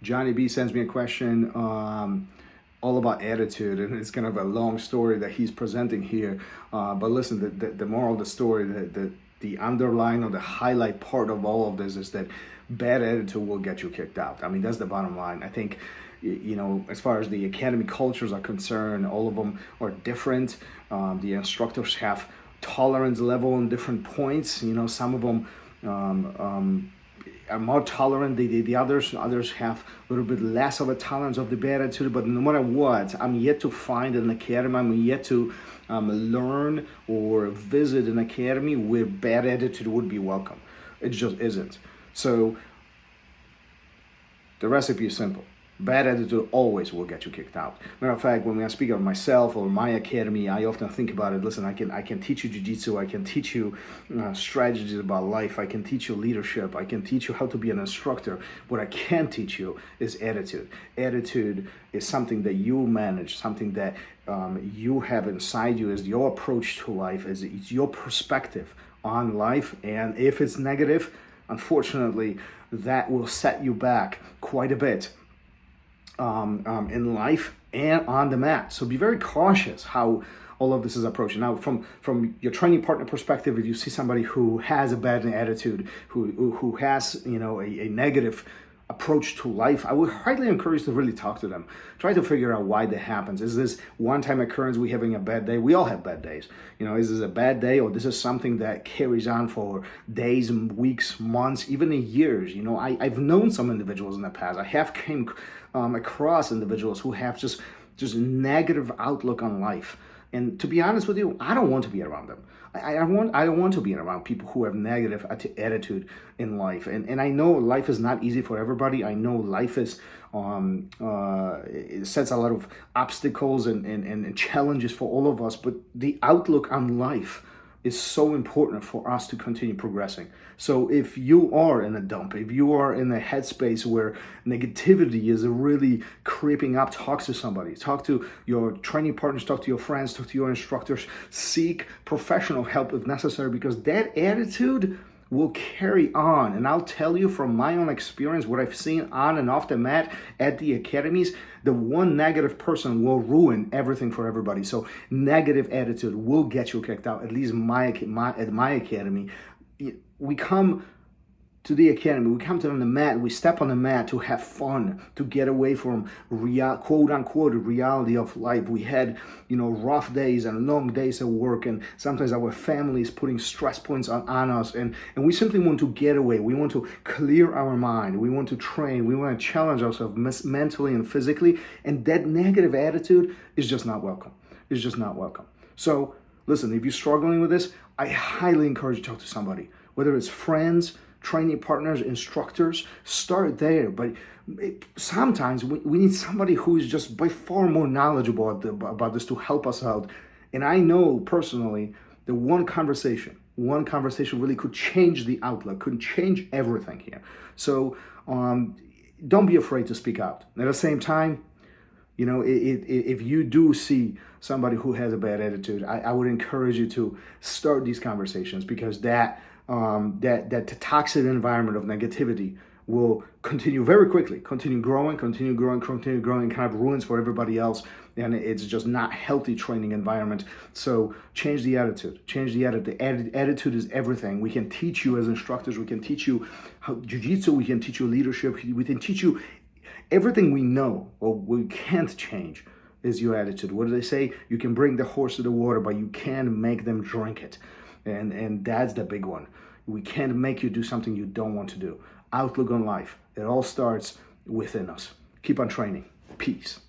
Johnny B sends me a question all about attitude, and it's kind of a long story that he's presenting here. But listen, the moral of the story, the underline or the highlight part of all of this is that bad attitude will get you kicked out. I mean, that's the bottom line. I think, you know, as far as the academy cultures are concerned, all of them are different. The instructors have tolerance level in different points. You know, some of them are more tolerant. The others have a little bit less of a tolerance of the bad attitude. But no matter what, I'm yet to find an academy. I'm yet to learn or visit an academy where bad attitude would be welcome. It just isn't. So the recipe is simple. Bad attitude always will get you kicked out. Matter of fact, when I speak of myself or my academy, I often think about it. Listen, I can teach you Jiu Jitsu. I can teach you strategies about life. I can teach you leadership. I can teach you how to be an instructor. What I can't teach you is attitude. Attitude is something that you manage, something that you have inside you, is your approach to life, it's your perspective on life. And if it's negative, unfortunately, that will set you back quite a bit in life and on the mat. So be very cautious how all of this is approached. Now, from your training partner perspective, if you see somebody who has a bad attitude, who has, you know, a negative approach to life, I would highly encourage to really talk to them. Try to figure out why that happens. Is this one-time occurrence, we having a bad day? We all have bad days. You know, is this a bad day, or this is something that carries on for days, weeks, months, even years? You know, I've known some individuals in the past. I have came across individuals who have just negative outlook on life. And to be honest with you, I don't want to be around them. I don't want to be around people who have negative attitude in life. And I know life is not easy for everybody. I know life is it sets a lot of obstacles and challenges for all of us. But the outlook on life is so important for us to continue progressing. So if you are in a dump, if you are in a headspace where negativity is really creeping up, talk to somebody, talk to your training partners, talk to your friends, talk to your instructors, seek professional help if necessary, because that attitude will carry on. And I'll tell you from my own experience, what I've seen on and off the mat at the academies, the one negative person will ruin everything for everybody. So negative attitude will get you kicked out. At least at my academy, we come to the academy, we come to the mat, we step on the mat to have fun, to get away from quote unquote reality of life. We had, you know, rough days and long days at work, and sometimes our family is putting stress points on us, and we simply want to get away. We want to clear our mind. We want to train. We want to challenge ourselves mentally and physically, and that negative attitude is just not welcome. It's just not welcome. So listen, if you're struggling with this, I highly encourage you to talk to somebody, whether it's friends, training partners, instructors. Start there. But sometimes we need somebody who is just by far more knowledgeable about this to help us out. And I know personally that one conversation really could change the outlook, could change everything here. So don't be afraid to speak out. At the same time, you know, if you do see somebody who has a bad attitude, I would encourage you to start these conversations, because that toxic environment of negativity will continue very quickly, continue growing, and kind of ruins for everybody else. And it's just not healthy training environment. So change the attitude. The attitude is everything. We can teach you as instructors. We can teach you how Jiu Jitsu. We can teach you leadership. We can teach you everything we know. Or we can't change is your attitude. What do they say? You can bring the horse to the water, but you can't make them drink it. And that's the big one. We can't make you do something you don't want to do. Outlook on life. It all starts within us. Keep on training. Peace.